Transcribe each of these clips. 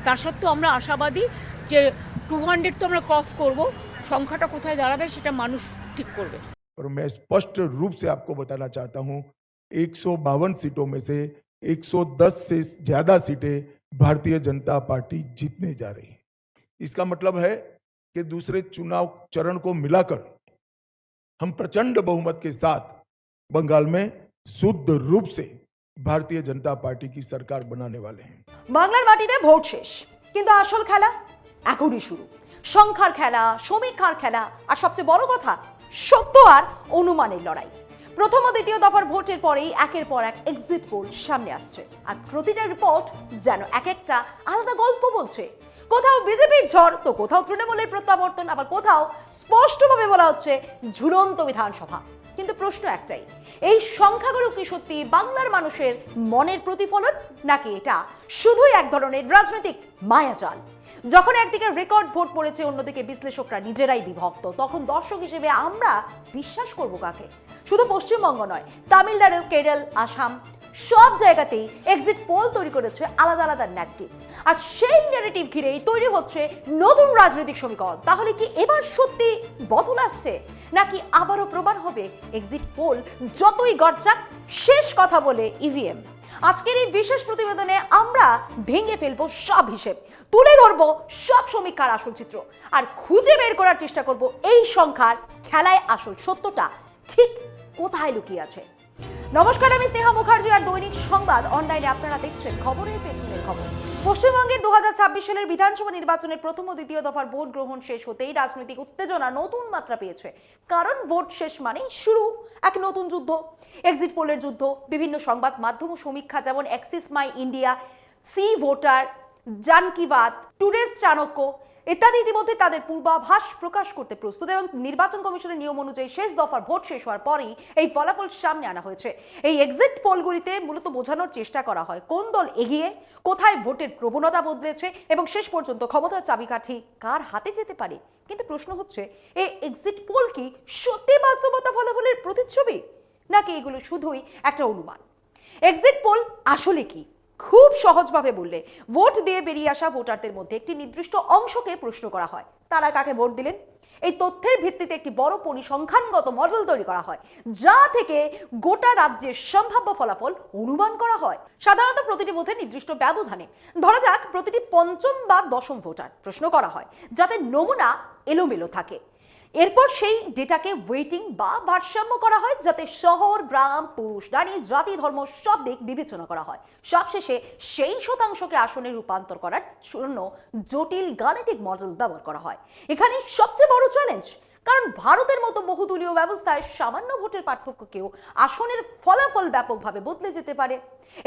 তা সত্ত্বেও আমরা আশাবাদী যে 200 তো আমরা ক্রস করব, সংখ্যাটা কোথায় দাঁড়াবে সেটা মানুষ ঠিক করবে। और मैं स्पष्ट रूप से आपको बताना चाहता हूं 152 सीटों में से 110 से ज्यादा सीटें भारतीय जनता पार्टी जीतने जा रही है। इसका मतलब है कि दूसरे चुनाव चरण को मिलाकर हम प्रचंड बहुमत के साथ बंगाल में शुद्ध रूप से भारतीय जनता पार्टी की सरकार बनाने वाले हैं। বাংলার মাটিতে ভোট শেষ, কিন্তু আসল খেলা এখনই শুরু। সংখ্যার খেলা, সমীক্ষার খেলা, আর সবচেয়ে বড় কথা সত্য আর অনুমানের লড়াই। প্রথম ও দ্বিতীয় দফার ভোটের পরেই একের পর এক এক্সিট পোল সামনে আসছে, আর প্রতিটা রিপোর্ট যেন এক একটা আলাদা গল্প বলছে। কোথাও বিজেপির ঝড়, তো কোথাও তৃণমূলের প্রত্যাবর্তন, আবার কোথাও স্পষ্টভাবে বলা হচ্ছে ঝুলন্ত বিধানসভা। কিন্তু প্রশ্ন একটাই, এই সংখ্যাগুলো কি সত্যি বাংলার মানুষের মনের প্রতিফলন, নাকি এটা শুধুই এক ধরনের রাজনৈতিক মায়াজাল? যখন একদিকে রেকর্ড ভোট পড়েছে, অন্যদিকে বিশ্লেষকরা নিজেরাই বিভক্ত, তখন দর্শক হিসেবে আমরা বিশ্বাস করব কাকে? শুধু পশ্চিমবঙ্গ নয়, তামিলনাড়ু, কেরল, আসাম সব জায়গাতেই এক্সিট পোল তৈরি করেছে আলাদা আলাদা ন্যারেটিভ, আর সেই ন্যারেটিভ ঘিরেই তৈরি হচ্ছে নতুন রাজনৈতিক সমীকরণ। তাহলে কি এবার সত্যি বদল আসছে, নাকি আবারও প্রমাণ হবে এক্সিট পোল যতই গর্জাক শেষ কথা বলে ইভিএম? আজকের এই বিশেষ প্রতিবেদনে আমরা ভেঙে ফেলবো সব হিসেব, তুলে ধরবো সব সমীক্ষার আসল চিত্র, আর খুঁজে বের করার চেষ্টা করব এই সংখ্যার খেলায় আসল সত্যটা ঠিক কোথায় লুকিয়ে আছে। নমস্কার, আমি স্নেহা মুখার্জি, আর দৈনিক সংবাদ অনলাইনে আপনারা দেখছেন খবরের পেছনের খবর। পশ্চিমবঙ্গের 2026 সালের বিধানসভা নির্বাচনের প্রথম ও দ্বিতীয় দফার ভোট গ্রহণ শেষ হতেই রাজনৈতিক উত্তেজনা নতুন মাত্রা পেয়েছে। কারণ ভোট শেষ মানেই শুরু এক নতুন যুদ্ধ, এক্সিট পোলের যুদ্ধ। বিভিন্ন সংবাদ মাধ্যম ও সমীক্ষা যেমন অ্যাক্সিস মাই ইন্ডিয়া, সি ভোটার, জান কি বাত, টুডেজ চাণক্য ইত্যাদি ইতিমধ্যে তাদের পূর্বাভাস প্রকাশ করতে প্রস্তুত, এবং নির্বাচন কমিশনের নিয়ম অনুযায়ী শেষ দফার ভোট শেষ হওয়ার পরেই এই ফলাফল সামনে আনা হয়েছে। এই এক্সিট পোলগুলিতে মূলত বোঝানোর চেষ্টা করা হয় কোন দল এগিয়ে, কোথায় ভোটের প্রবণতা বদলেছে, এবং শেষ পর্যন্ত ক্ষমতার চাবিকাঠি কার হাতে যেতে পারে। কিন্তু প্রশ্ন হচ্ছে, এই এক্সিট পোল কি সত্যি বাস্তবতা ফলাফলের প্রতিচ্ছবি, নাকি এগুলো শুধুই একটা অনুমান? এক্সিট পোল আসলে কি? খুব সহজভাবে বললে, ভোট দিয়ে বেরিয়ে আসা ভোটারদের মধ্যে একটি নির্দিষ্ট অংশকে প্রশ্ন করা হয় তারা কাকে ভোট দিলেন। এই তথ্যের ভিত্তিতে একটি বড় পরিসংখ্যানগত মডেল তৈরি করা হয়, যা থেকে গোটা রাজ্যের সম্ভাব্য ফলাফল অনুমান করা হয়। সাধারণত প্রতিটি বুথে নির্দিষ্ট ব্যবধানে, ধরা যাক প্রতিটি পঞ্চম বা দশম ভোটার প্রশ্ন করা হয়, যাতে নমুনা এলোমেলো থাকে। এরপর সেই ডেটাকে ওয়েটিং বা ভারসাম্য করা হয়, যাতে শহর, গ্রাম, পুরুষ, নারী, জাতি, ধর্ম সব দিক বিবেচনা করা হয়। সবশেষে সেই শতাংশকে আসনে রূপান্তর করার জন্য জটিল গাণিতিক মডেল ব্যবহার করা হয়। এখানে সবচেয়ে বড় চ্যালেঞ্জ, কারণ ভারতের মতো বহুদলীয় ব্যবস্থায় সামান্য ভোটের পার্থক্যকেও আসনের ফলাফল ব্যাপকভাবে বদলে যেতে পারে।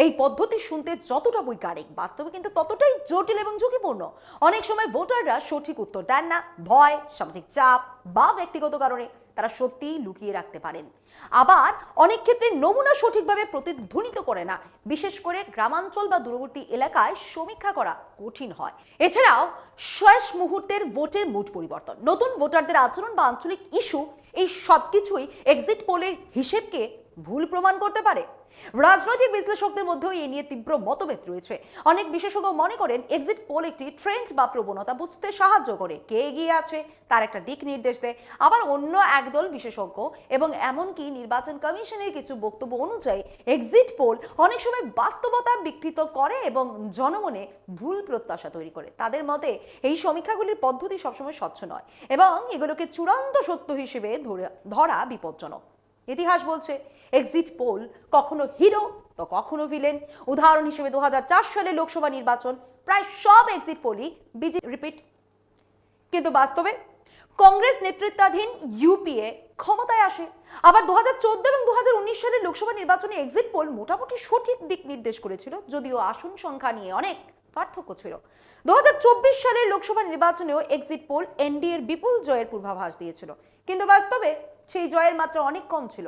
এই পদ্ধতি শুনতে যতটা বৈজ্ঞানিক, বাস্তবে কিন্তু ততটাই জটিল এবং ঝুঁকিপূর্ণ। অনেক সময় ভোটাররা সঠিক উত্তর দেন না, ভয়, সামাজিক চাপ বা ব্যক্তিগত কারণে তারা সত্যিই লুকিয়ে রাখতে পারেন। আবার অনেক ক্ষেত্রে নমুনা সঠিকভাবে প্রতিধ্বনিত করে না, বিশেষ করে গ্রামাঞ্চল বা দূরবর্তী এলাকায় সমীক্ষা করা কঠিন হয়। এছাড়াও শেষ মুহূর্তের ভোটে মুড পরিবর্তন, নতুন ভোটারদের আচরণ বা আঞ্চলিক ইস্যু, এই সবকিছুই এক্সিট পোলের হিসেবকে ভুল প্রমাণ করতে পারে। রাজনৈতিক বিশ্লেষকদের মধ্যেও এ নিয়ে তীব্র মতভেদ রয়েছে। অনেক বিশেষজ্ঞ মনে করেন এক্সিট পোল একটি ট্রেন্ড বা প্রবণতা বুঝতে সাহায্য করে, কে এগিয়ে আছে তার একটা দিক নির্দেশ দেয়। আবার অন্য একদল বিশেষজ্ঞ এবং এমনকি নির্বাচন কমিশনের কিছু বক্তব্য অনুযায়ী এক্সিট পোল অনেক সময় বাস্তবতা বিকৃত করে এবং জনমনে ভুল প্রত্যাশা তৈরি করে। তাদের মতে এই সমীক্ষাগুলির পদ্ধতি সবসময় স্বচ্ছ নয়, এবং এগুলোকে চূড়ান্ত সত্য হিসেবে ধরা বিপজ্জনক। ইতিহাস বলছে এক্সিট পোল কখনো হিরো তো কখনো ভিলেন। উদাহরণ হিসেবে 2004 সালে লোকসভা নির্বাচন, প্রায় সব এক্সিট পোলই বিজেপি রিপিট, কিন্তু বাস্তবে কংগ্রেস নেতৃত্বাধীন ইউপিএ ক্ষমতায় আসে। আবার 2014 এবং 2019 সালের লোকসভা নির্বাচনে এক্সিট পোল মোটামুটি সঠিক দিক নির্দেশ করেছিল, যদিও আসন সংখ্যা নিয়ে অনেক পার্থক্য ছিল। 2024 সালের লোকসভা নির্বাচনেও এক্সিট পোল এনডিএর বিপুল জয়ের পূর্বাভাস দিয়েছিল, কিন্তু বাস্তবে সেই জয়ের মাত্রা অনেক কম ছিল।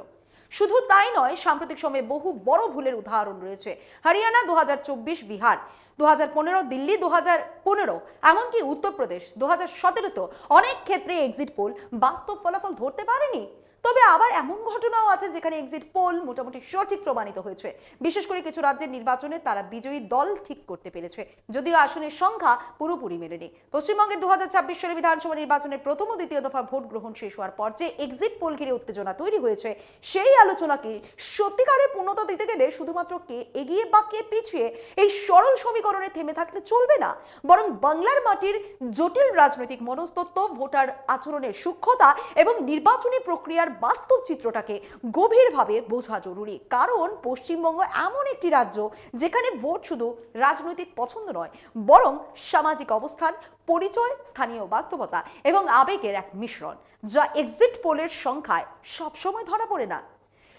শুধু তাই নয়, সাম্প্রতিক সময়ে বহু বড় ভুলের উদাহরণ রয়েছে। হরিয়ানা 2024, বিহার 2015, দিল্লি 2015, এমনকি উত্তরপ্রদেশ 2017 অনেক ক্ষেত্রে এক্সিট পোল বাস্তব ফলাফল ধরতে পারেনি। তবে আবার এমন ঘটনাও আছে যেখানে এক্সিট পোল মোটামুটি সঠিক প্রমাণিত হয়েছে। বিশেষ করে কিছু রাজ্যের নির্বাচনে তারা বিজয়ী দল ঠিক করতে পেরেছে, যদিও আসনের সংখ্যা পুরোপুরি মেলেনি। পশ্চিমবঙ্গের 2026 সালে বিধানসভা নির্বাচনের প্রথম ও দ্বিতীয় দফা ভোট গ্রহণ শেষ হওয়ার পর যে এক্সিট পোল ঘিরে উত্তেজনা তৈরি হয়েছে, সেই আলোচনাকে সত্যিকারের পূর্ণতা দিতে গেলে শুধুমাত্র কে এগিয়ে বা কে পিছিয়ে এই সরল সমীকরণে থেমে থাকলে চলবে না, বরং বাংলার মাটির জটিল রাজনৈতিক মনস্তত্ত্ব, ভোটার আচরণের সূক্ষ্মতা এবং নির্বাচনী প্রক্রিয়ার বাস্তব চিত্রটাকে গভীরভাবে বোঝা জরুরি। কারণ পশ্চিমবঙ্গ এমন একটি রাজ্য যেখানে ভোট শুধু রাজনৈতিক পছন্দ নয়, বরং সামাজিক অবস্থান, পরিচয়, স্থানীয় বাস্তবতা এবং আবেগের এক মিশ্রণ, যা এক্সিট পোলের সংখ্যায় সবসময় ধরা পড়ে না।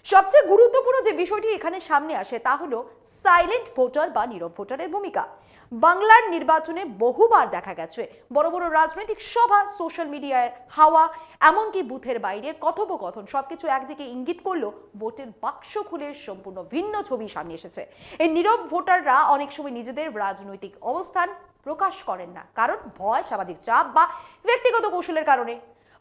সবচেয়ে গুরুত্বপূর্ণ যে বিষয়টি এখানে সামনে আসে তা হলো সাইলেন্ট ভোটার বা নীরব ভোটারের ভূমিকা। বাংলার নির্বাচনে বহুবার দেখা গেছে বড় বড় রাজনৈতিক সভা, সোশ্যাল মিডিয়ার হাওয়া, এমনকি বুথের বাইরে কথোপকথন সবকিছু একদিকে ইঙ্গিত করলো ভোটের বাক্স খুলে সম্পূর্ণ ভিন্ন ছবি সামনে এসেছে। এই নীরব ভোটাররা অনেক সময় নিজেদের রাজনৈতিক অবস্থান প্রকাশ করেন না, কারণ ভয়, সামাজিক চাপ বা ব্যক্তিগত কৌশলের কারণে।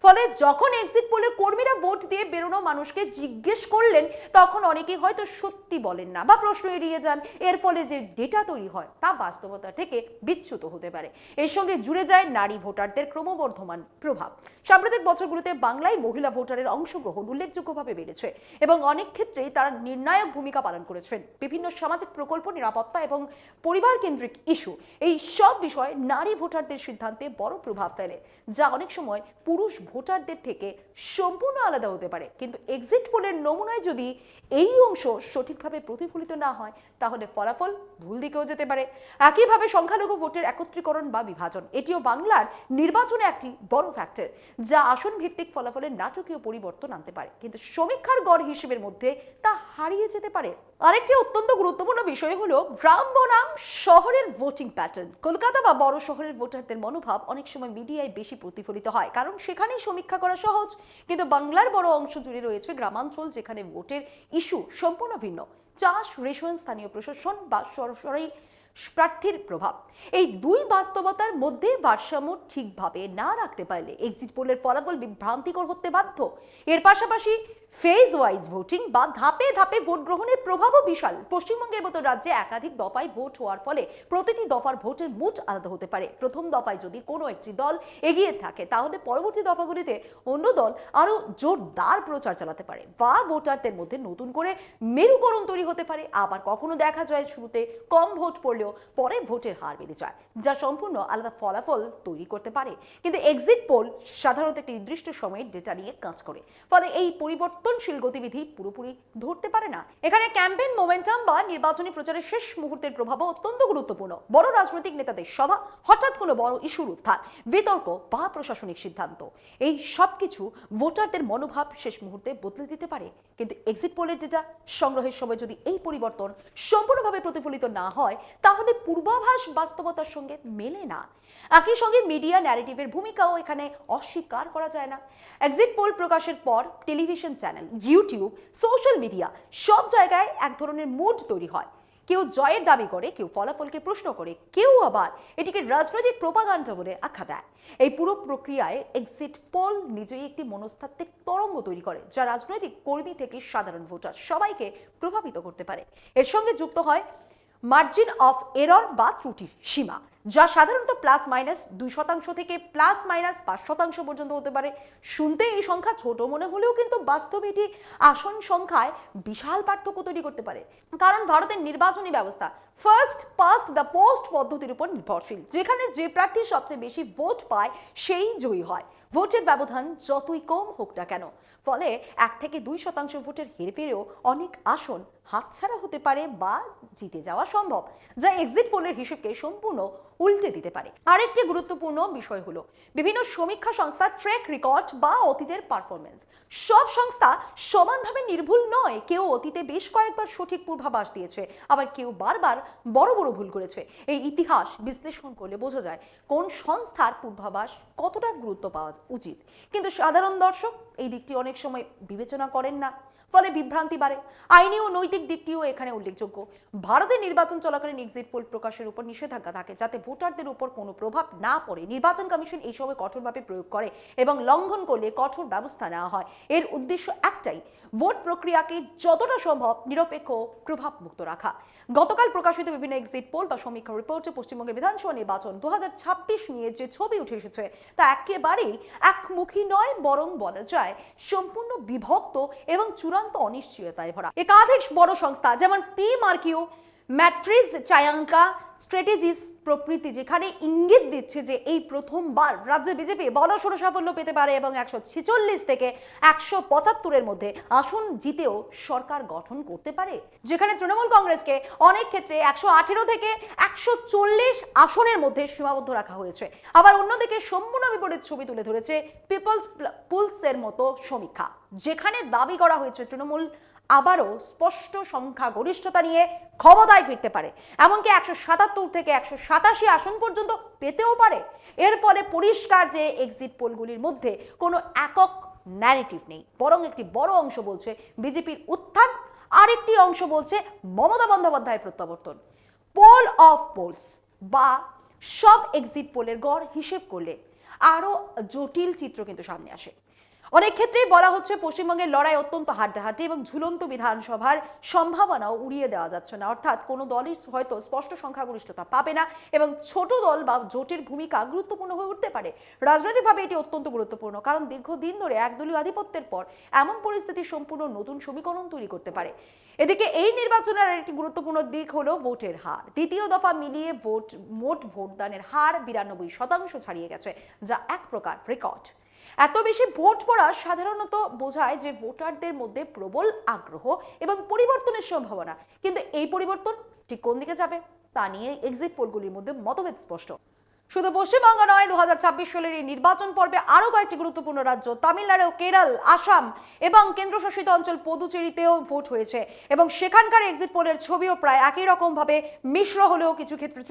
ফলে যখন এক্সিট পোলের কর্মীরা ভোট দিয়ে বেরোনো মানুষকে জিজ্ঞেস করলেন, তখন অনেকেই হয়তো সত্যি বলেন না বা প্রশ্ন এড়িয়ে যান। এর ফলে যে ডেটা তৈরি হয় তা বাস্তবতা থেকে বিচ্যুত হতে পারে। এর সঙ্গে জুড়ে যায় নারী ভোটারদের ক্রমবর্ধমান প্রভাব। সাম্প্রতিক বছরগুলোতে বাংলায় মহিলা ভোটারের অংশগ্রহণ উল্লেখযোগ্যভাবে বেড়েছে এবং অনেক ক্ষেত্রেই তারা নির্ণায়ক ভূমিকা পালন করেছেন। বিভিন্ন সামাজিক প্রকল্প, নিরাপত্তা এবং পরিবার কেন্দ্রিক ইস্যু, এই সব বিষয় নারী ভোটারদের সিদ্ধান্তে বড় প্রভাব ফেলে, যা অনেক সময় পুরুষ ভোটারদের থেকে সম্পূর্ণ আলাদা হতে পারে। কিন্তু এক্সিট পোলের নমুনায় যদি এই অংশ সঠিকভাবে প্রতিফলিত না হয়, তাহলে ফলাফল ভুল দিকেও যেতে পারে। একইভাবে সংখ্যালঘু ভোটের একত্রীকরণ বা বিভাজন, এটিও বাংলার নির্বাচনে একটি বড় ফ্যাক্টর, যা আসন ভিত্তিক ফলাফলের নাটকীয় পরিবর্তন আনতে পারে, কিন্তু সমীক্ষার গড় হিসেবের মধ্যে তা হারিয়ে যেতে পারে। আরেকটি অত্যন্ত গুরুত্বপূর্ণ বিষয় হলো গ্রাম বনাম শহরের ভোটিং প্যাটার্ন। কলকাতা বা বড় শহরের ভোটারদের মনোভাব অনেক সময় মিডিয়ায় বেশি প্রতিফলিত হয়, কারণ সেখানেই সমীক্ষা করা সহজ। কিন্তু বাংলার বড় অংশ জুড়ে রয়েছে গ্রামাঞ্চল, যেখানে ভোটের ইস্যু সম্পূর্ণ ভিন্ন। চাষ, রেশন, স্থানীয় প্রশাসন বা সরাসরি প্রার্থীর প্রভাব, এই দুই বাস্তবতার মধ্যে ভারসাম্য ঠিকভাবে না রাখতে পারলে এক্সিট পোলের ফলাফল বিভ্রান্তিকর হতে বাধ্য। এর পাশাপাশি ফেজ ওয়াইজ ভোটিং বা ধাপে ধাপে ভোট গ্রহণের প্রভাবও বিশাল। পশ্চিমবঙ্গের মতো রাজ্যে একাধিক দফায় ভোট হওয়ার ফলে প্রতিটি দফার ভোটের মুড আলাদা হতে পারে। প্রথম দফায় যদি কোনো একটি দল এগিয়ে থাকে, তাহলে পরবর্তী দফাগুলিতে অন্য দল আরো জোরদার প্রচার চালাতে পারে বা ভোটারদের মধ্যে নতুন করে মেরুকরণ তৈরি হতে পারে। আবার কখনো দেখা যায় শুরুতে কম ভোট পড়লেও পরে ভোটের হার বেড়ে যায়, যা সম্পূর্ণ আলাদা ফলাফল তৈরি করতে পারে। কিন্তু এক্সিট পোল সাধারণত একটি নির্দিষ্ট সময়ের ডেটা নিয়ে কাজ করে, ফলে এই পরিবর্তনশীল গতিবিধি পুরোপুরি ধরতে পারে না। এখানে ক্যাম্পেইন মোমেন্টাম বা নির্বাচনী প্রচারের শেষ মুহূর্তের প্রভাবও অত্যন্ত গুরুত্বপূর্ণ। বড় রাজনৈতিক নেতাদের সভা, হঠাৎ কোনো বড় ইস্যুর উত্থান, বিতর্ক বা প্রশাসনিক সিদ্ধান্ত, এই সবকিছু ভোটারদের মনোভাব শেষ মুহূর্তে বদলে দিতে পারে। কিন্তু এক্সিট পোলের ডেটা সংগ্রহের সময় যদি এই পরিবর্তন সম্পূর্ণভাবে প্রতিফলিত না হয়, তাহলে পূর্বাভাস বাস্তবতার সঙ্গে মেলে না। একই সঙ্গে মিডিয়া ন্যারেটিভের ভূমিকাও এখানে অস্বীকার করা যায় না। এক্সিট পোল প্রকাশের পর television channel, YouTube, social media সব জায়গায় এক ধরনের মুড তৈরি হয়। কেউ জয়ের দাবি করে, কেউ ফলাফলকে প্রশ্ন করে, কেউ আবার এটিকে রাজনৈতিক প্রোপাগান্ডা বলে আখ্যা দেয়। এই পুরো প্রক্রিয়ায় এক্সিট পোল নিজেই একটি মনস্তাত্ত্বিক তরঙ্গ তৈরি করে, যা রাজনৈতিক কর্মী থেকে সাধারণ ভোটার সবাইকে প্রভাবিত করতে পারে। এর সঙ্গে যুক্ত হয় মার্জিন অফ এরর বা ত্রুটির সীমা, যা সাধারণত +-2% থেকে +-5% পর্যন্ত হতে পারে। শুনতে এই সংখ্যা ছোট মনে হলেও কিন্তু বাস্তবে এটি আসন সংখ্যায় বিশাল পার্থক্য তৈরি করতে পারে। কারণ ভারতের নির্বাচনী ব্যবস্থা ফার্স্ট পাস্ট দ্য পোস্ট পদ্ধতির উপর নির্ভরশীল, যেখানে যে প্রার্থী সবচেয়ে বেশি ভোট পায় সেই জয়ী হয়, ভোটের ব্যবধান যতই কম হোক না কেন। ফলে 1-2% ভোটের হেরফেরেও অনেক আসন হাতছাড়া হতে পারে বা জিতে যাওয়া সম্ভব, যা এক্সিট পোলের হিসেবকে সম্পূর্ণ উল্টে দিতে পারে। আরেকটি গুরুত্বপূর্ণ বিষয় হলো বিভিন্ন সমীক্ষা সংস্থা ট্র্যাক রেকর্ড বা অতীতের পারফরমেন্স। সব সংস্থা সমানভাবে নির্ভুল নয়, কেউ অতীতে বেশ কয়েকবার সঠিক পূর্বাভাস দিয়েছে, আবার কেউ বারবার বড় বড় ভুল করেছে। এই ইতিহাস বিশ্লেষণ করলে বোঝা যায় কোন সংস্থার পূর্বাভাস কতটা গুরুত্ব পাওয়া উচিত, কিন্তু সাধারণ দর্শক এই দিকটি অনেক সময় বিবেচনা করেন না। ফলে বিভ্রান্তি বাড়ে। আইনি ও নৈতিক দিকটিও এখানে উল্লেখযোগ্য। ভারতের নির্বাচন চলাকালীন এক্সিট পোল প্রকাশের উপর নিষেধাজ্ঞা থাকে যাতে ভোটারদের উপর কোনো প্রভাব না পড়ে। নির্বাচন কমিশন এই সময় কঠোরভাবে প্রয়োগ করে এবং লঙ্ঘন করলে কঠোর ব্যবস্থা নেওয়া হয়। এর উদ্দেশ্য একটাই, ভোট প্রক্রিয়াকে যতটা সম্ভব নিরপেক্ষ ও প্রভাব মুক্ত রাখা। গতকাল প্রকাশিত বিভিন্ন এক্সিট পোল বা সমীক্ষা রিপোর্টে পশ্চিমবঙ্গের বিধানসভা নির্বাচন 2026 নিয়ে যে ছবি উঠে এসেছে তা একেবারেই একমুখী নয়, বরং বলা যায় সম্পূর্ণ বিভক্ত এবং চূড়ান্ত অনিশ্চয়তায় ভরা। একাধিক বড় সংস্থা যেমন PMRQ, ম্যাট্রিস চায়াঙ্কা, স্ট্র্যাটেজিস প্রভৃতি যেখানে ইঙ্গিত দিচ্ছে যে এই প্রথমবার রাজ্যে বিজেপি বড়সড় সাফল্য পেতে পারে এবং 146 থেকে 175-এর মধ্যে আসন জিতেও সরকার গঠন করতে পারে, যেখানে তৃণমূল কংগ্রেসকে অনেক ক্ষেত্রে 118 থেকে 140 আসনের মধ্যে সীমাবদ্ধ রাখা হয়েছে। আবার অন্যদিকে সম্পূর্ণ বিপরীত ছবি তুলে ধরেছে পিপলস পুলসের মতো সমীক্ষা, যেখানে দাবি করা হয়েছে তৃণমূল আবারও স্পষ্ট সংখ্যাগরিষ্ঠতা নিয়ে ক্ষমতায় ফিরতে পারে, এমনকি 177 থেকে 187 আসন পর্যন্ত পেতেও পারে। এর ফলে পরিষ্কার যে এক্সিট পোলগুলির মধ্যে কোনো একক ন্যারেটিভ নেই, বরং একটি বড় অংশ বলছে বিজেপির উত্থান, আরেকটি অংশ বলছে মমতা বন্দ্যোপাধ্যায়ের প্রত্যাবর্তন। পোল অফ পোলস বা সব এক্সিট পোলের গড় হিসেব করলে আরো জটিল চিত্র কিন্তু সামনে আসে। অনেক ক্ষেত্রেই বলা হচ্ছে পশ্চিমবঙ্গের লড়াই অত্যন্ত হাড্ডাহাড্ডি এবং ঝুলন্ত বিধানসভার সম্ভাবনাও উড়িয়ে দেওয়া যাচ্ছে না, অর্থাৎ কোনো দলই হয়তো স্পষ্ট সংখ্যাগরিষ্ঠতা পাবে না এবং ছোট দল বা জোটের ভূমিকা গুরুত্বপূর্ণ হয়ে উঠতে পারে। রাজনৈতিকভাবে এটি অত্যন্ত গুরুত্বপূর্ণ, কারণ দীর্ঘদিন ধরে একদলীয় আধিপত্যের পর এমন পরিস্থিতি সম্পূর্ণ নতুন সমীকরণ তৈরি করতে পারে। এদিকে এই নির্বাচনের একটি গুরুত্বপূর্ণ দিক হলো ভোটের হার। দ্বিতীয় দফা মিলিয়ে মোট ভোটদানের হার 92% ছাড়িয়ে গেছে, যা এক প্রকার রেকর্ড। এত বেশি ভোট পড়া সাধারণত বোঝায় যে ভোটারদের মধ্যে প্রবল আগ্রহ এবং পরিবর্তনের সম্ভাবনা, কিন্তু এই পরিবর্তন ঠিক কোন দিকে যাবে তা নিয়ে এক্সিট পোলগুলির মধ্যে মতভেদ স্পষ্ট। শুধু পশ্চিমবঙ্গ নয়, 2026 সালের এই নির্বাচন পর্বে আরো কয়েকটি গুরুত্বপূর্ণ রাজ্য তামিলনাড়ু, কেরল, আসাম এবং কেন্দ্রশাসিত অঞ্চল পুদুচেরিতেও ভোট হয়েছে এবং সেখানকার এক্সিট পোলের ছবিও প্রায় একই রকম ভাবে মিশ্র হলেও কিছু ক্ষেত্রে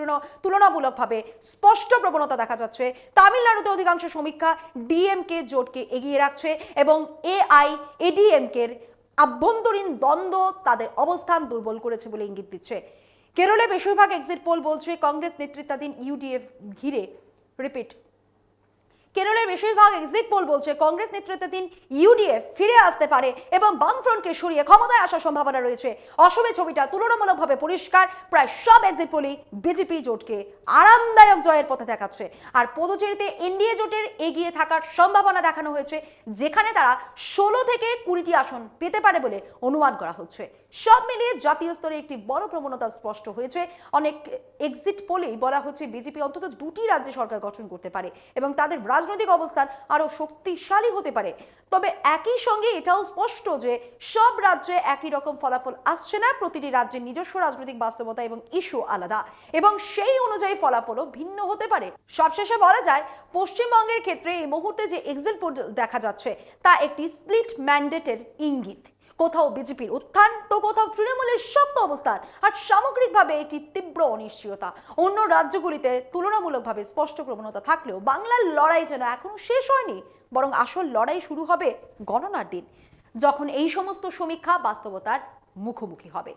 তুলনামূলকভাবে স্পষ্ট প্রবণতা দেখা যাচ্ছে। তামিলনাড়ুতে অধিকাংশ সমীক্ষা ডিএমকে জোটকে এগিয়ে রাখছে এবং AIADMK এর আভ্যন্তরীণ দ্বন্দ্ব তাদের অবস্থান দুর্বল করেছে বলে ইঙ্গিত দিচ্ছে। কেরলে বেশিরভাগ এক্সিট পোল বলছে কংগ্রেস নেতৃত্বাধীন UDF ঘিরে কেরলের বেশিরভাগ এক্সিট পোল বলছে কংগ্রেস নেতৃত্বাধীন UDF ফিরে আসতে পারে এবং বামফ্রন্টকে সরিয়ে ক্ষমতায় আসার সম্ভাবনা রয়েছে। অসমে ছবিটা তুলনামূলকভাবে পরিষ্কার, প্রায় সব এক্সিট পোলই বিজেপি জোটকে আরামদায়ক জয়ের পথে দেখাচ্ছে। আর পুদুচেরিতে এনডিএ জোটের এগিয়ে থাকার সম্ভাবনা দেখানো হয়েছে, যেখানে তারা 16 থেকে 20টি আসন পেতে পারে বলে অনুমান করা হচ্ছে। সব মিলিয়ে জাতীয় স্তরে একটি বড় প্রবণতা স্পষ্ট হয়েছে। অনেক এক্সিট পোলেই বলা হচ্ছে বিজেপি অন্তত 2টি রাজ্যে সরকার গঠন করতে পারে এবং তাদের রাজনৈতিক অবস্থান আরো শক্তিশালী হতে পারে। তবে একই সঙ্গে এটাও স্পষ্ট যে সব রাজ্যে একই রকম ফলাফল আসছে না। প্রতিটি রাজ্যের নিজস্ব রাজনৈতিক বাস্তবতা এবং ইস্যু আলাদা এবং সেই অনুযায়ী ফলাফলও ভিন্ন হতে পারে। সবশেষে বলা যায় পশ্চিমবঙ্গের ক্ষেত্রে এই মুহূর্তে যে এক্সিট পোল দেখা যাচ্ছে তা একটি স্প্লিট ম্যান্ডেটের ইঙ্গিত। কোথাও বিজেপির উত্থান তো কোথাও তৃণমূলের শক্ত অবস্থান, আর সামগ্রিকভাবে এটি তীব্র অনিশ্চয়তা। অন্য রাজ্যগুলিতে তুলনামূলকভাবে স্পষ্ট প্রবণতা থাকলেও বাংলার লড়াই যেন এখনো শেষ হয়নি, বরং আসল লড়াই শুরু হবে গণনার দিন, যখন এই সমস্ত সমীক্ষা বাস্তবতার মুখোমুখি হবে।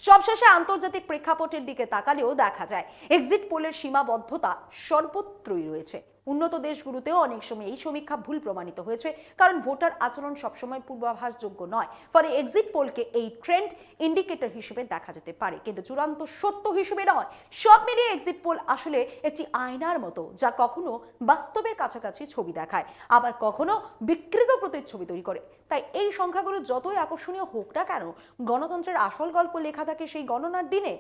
সবশেষে আন্তর্জাতিক প্রেক্ষাপটের দিকে তাকালেও দেখা যায় এক্সিট পোলের সীমাবদ্ধতা সর্বত্রই রয়েছে। উন্নত দেশগুলোতেও অনেক সময় এই সমীক্ষা ভুল প্রমাণিত হয়েছে, কারণ ভোটার আচরণ সবসময় পূর্বাভাসযোগ্য নয়। ফলে এক্সিট পোলকে এই ট্রেন্ড ইন্ডিকেটর হিসেবে দেখা যেতে পারে, কিন্তু চূড়ান্ত সত্য হিসেবে নয়। সব মিলিয়ে এক্সিট পোল আসলে একটি আয়নার মতো, যা কখনো বাস্তবের কাছাকাছি ছবি দেখায়, আবার কখনো বিকৃত প্রতিচ্ছবি তৈরি করে। তাই এই সংখ্যাগুলো যতই আকর্ষণীয় হোক না কেন, গণতন্ত্রের আসল গল্প লেখা থাকে সেই গণনার দিনে,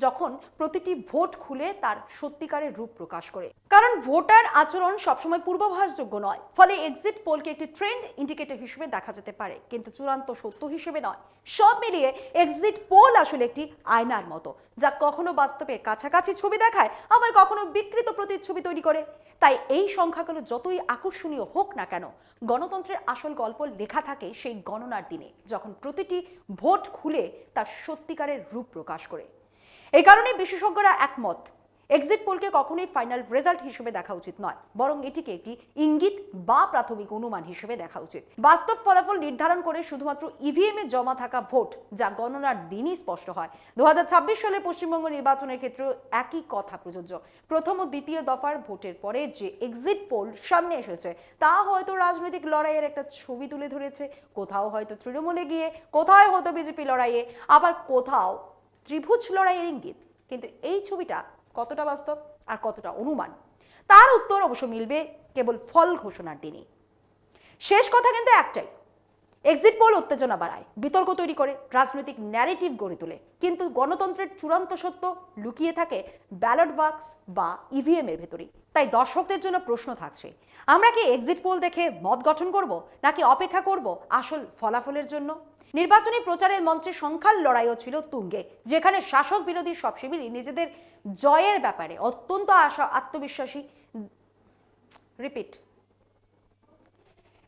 যখন প্রতিটি ভোট খুলে তার সত্যিকারের রূপ প্রকাশ করে। কারণ ভোটার আচরণ সবসময় পূর্বাভাসযোগ্য নয়, ফলে এক্সিট পোলকে একটি ট্রেন্ড ইন্ডিকেটর হিসেবে দেখা যেতে পারে, কিন্তু চূড়ান্ত সত্য হিসেবে নয়। সব মিলিয়ে এক্সিট পোল আসলে একটি আয়নার মতো, যা কখনো বাস্তবের কাছাকাছি ছবি দেখায়, আবার কখনো বিকৃত প্রতিচ্ছবি তৈরি করে। তাই এই সংখ্যাগুলো যতই আকর্ষণীয় হোক না কেন, গণতন্ত্রের আসল গল্প লেখা থাকে সেই গণনার দিনে, যখন প্রতিটি ভোট খুলে তার সত্যিকারের রূপ প্রকাশ করে। এই কারণে বিশেষজ্ঞরা একমত, এক্সিট পোলকে কখনোই ফাইনাল রেজাল্ট হিসেবে দেখা উচিত নয়, বরং এটিকে একটি ইঙ্গিত বা প্রাথমিক অনুমান হিসেবে দেখা উচিত। বাস্তব ফলাফল নির্ধারণ করে শুধুমাত্র ইভিএম এ জমা থাকা ভোট যা গণনার দিনই স্পষ্ট হয়। 2026 সালের পশ্চিমবঙ্গ নির্বাচনের ক্ষেত্রে একই কথা প্রযোজ্য। প্রথম ও দ্বিতীয় দফার ভোটের পরে যে এক্সিট পোল সামনে এসেছে তা হয়তো রাজনৈতিক লড়াইয়ের একটা ছবি তুলে ধরেছে। কোথাও হয়তো তৃণমূলে গিয়ে, কোথাও হয়তো বিজেপি লড়াইয়ে, আবার কোথাও ত্রিভুজ লড়াইয়ের ইঙ্গিত। কিন্তু এই ছবিটা কতটা বাস্তব আর কতটা অনুমান, তার উত্তর অবশ্য মিলবে কেবল ফল ঘোষণার দিনই। শেষ কথা কিন্তু একটাই, এক্সিট পোল উত্তেজনা বাড়ায়, বিতর্ক তৈরি করে, রাজনৈতিক ন্যারেটিভ গড়ে তোলে, কিন্তু গণতন্ত্রের চূড়ান্ত সত্য লুকিয়ে থাকে ব্যালট বাক্স বা ইভিএম এর ভেতরেই। তাই দর্শকদের জন্য প্রশ্ন থাকছে, আমরা কি এক্সিট পোল দেখে মত গঠন করব, নাকি অপেক্ষা করব আসল ফলাফলের জন্য? নির্বাচনী প্রচারের মঞ্চে সংখ্যার লড়াইও ছিল তুঙ্গে, যেখানে শাসক বিরোধী সব শিবিরই নিজেদের জয়ের ব্যাপারে অত্যন্ত আত্মবিশ্বাসী।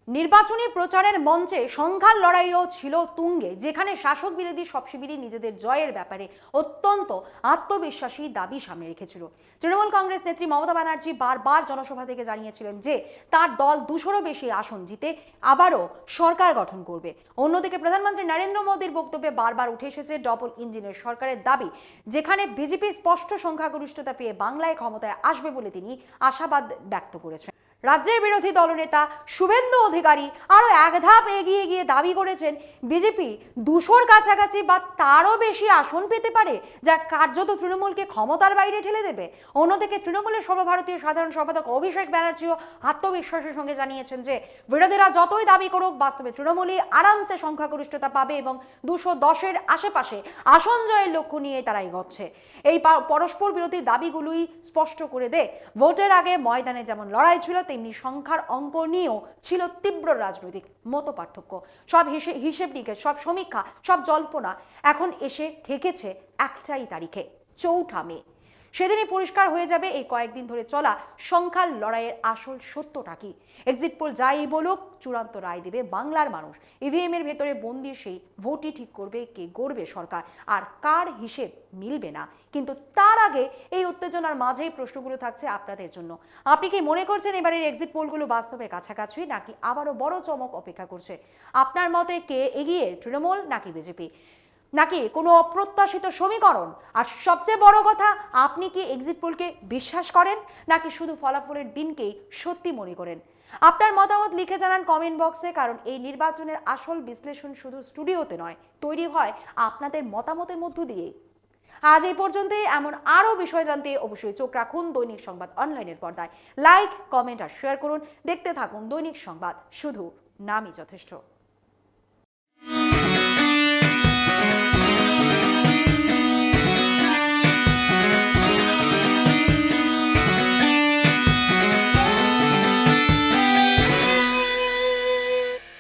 নির্বাচনী প্রচারের মঞ্চে সংখ্যার লড়াইও ছিল তুঙ্গে, যেখানে শাসক বিরোধী সব শিবিরই নিজেদের জয়ের ব্যাপারে অত্যন্ত আত্মবিশ্বাসী দাবি সামনে রেখেছিল। তৃণমূল কংগ্রেস নেত্রী মমতা ব্যানার্জি বারবার জনসভা থেকে জানিয়েছিলেন যে তার দল 200-রও বেশি আসন জিতে আবারও সরকার গঠন করবে। অন্যদিকে প্রধানমন্ত্রী নরেন্দ্র মোদীর বক্তব্যে বারবার উঠে এসেছে ডবল ইঞ্জিনের সরকারের দাবি, যেখানে বিজেপি স্পষ্ট সংখ্যাগরিষ্ঠতা পেয়ে বাংলায় ক্ষমতায় আসবে বলে তিনি আশাবাদ ব্যক্ত করেছেন। রাজ্যের বিরোধী দলনেতা শুভেন্দু অধিকারী আরো এক ধাপ এগিয়ে গিয়ে দাবি করেছেন বিজেপি 200-র কাছাকাছি বা তারও বেশি আসন পেতে পারে, যা কার্যত তৃণমূলকে ক্ষমতার বাইরে ঠেলে দেবে। অন্যদিকে তৃণমূলের সর্বভারতীয় সাধারণ সম্পাদক অভিষেক ব্যানার্জিও আত্মবিশ্বাসের সঙ্গে জানিয়েছেন যে বিরোধীরা যতই দাবি করুক, বাস্তবে তৃণমূলই আরামসে সংখ্যাগরিষ্ঠতা পাবে এবং 210-এর আশেপাশে আসন জয়ের লক্ষ্য নিয়ে তারা এগোচ্ছে। এই পরস্পর বিরোধী দাবিগুলোই স্পষ্ট করে দেয় ভোটের আগে ময়দানে যেমন লড়াই ছিল, তেমনি সংখ্যার অঙ্ক নিয়েও ছিল তীব্র রাজনৈতিক মতপার্থক্য। সব হিসেব নিকেশ, সব সমীক্ষা, সব জল্পনা এখন এসে ঠেকেছে একটাই তারিখে, 4 মে। সেদিনই পরিষ্কার হয়ে যাবে এই কয়েকদিন ধরে চলা সংখ্যার লড়াইয়ের আসল সত্যটা কি। এক্সিট পোল যাই বলুক, চূড়ান্ত রায় দেবে বাংলার মানুষ। ইভিএম এর ভেতরে বন্দি সেই ভোটই ঠিক করবে কে গড়বে সরকার আর কার হিসেব মিলবে না। কিন্তু তার আগে এই উত্তেজনার মাঝেই প্রশ্নগুলো থাকছে আপনাদের জন্য। আপনি কি মনে করছেন এবারের এক্সিট পোলগুলো বাস্তবে কাছাকাছি, নাকি আবারও বড় চমক অপেক্ষা করছে? আপনার মতে কে এগিয়ে, তৃণমূল নাকি বিজেপি, নাকি কোনো অপ্রত্যাশিত সমীকরণ? আর সবচেয়ে বড় কথা, আপনি কি এক্সিট পোলকে বিশ্বাস করেন, নাকি শুধু ফলাফলের দিনকেই সত্যি মনে করেন? আপনার মতামত লিখে জানান কমেন্ট বক্সে, কারণ এই নির্বাচনের আসল বিশ্লেষণ শুধু স্টুডিওতে নয়, তৈরি হয় আপনাদের মতামতের মধ্য দিয়ে। আজ এই পর্যন্তই। এমন আরও বিষয় জানতে অবশ্যই চোখ রাখুন দৈনিক সংবাদ অনলাইনের পর্দায়। লাইক, কমেন্ট আর শেয়ার করুন। দেখতে থাকুন দৈনিক সংবাদ, শুধু নামই যথেষ্ট।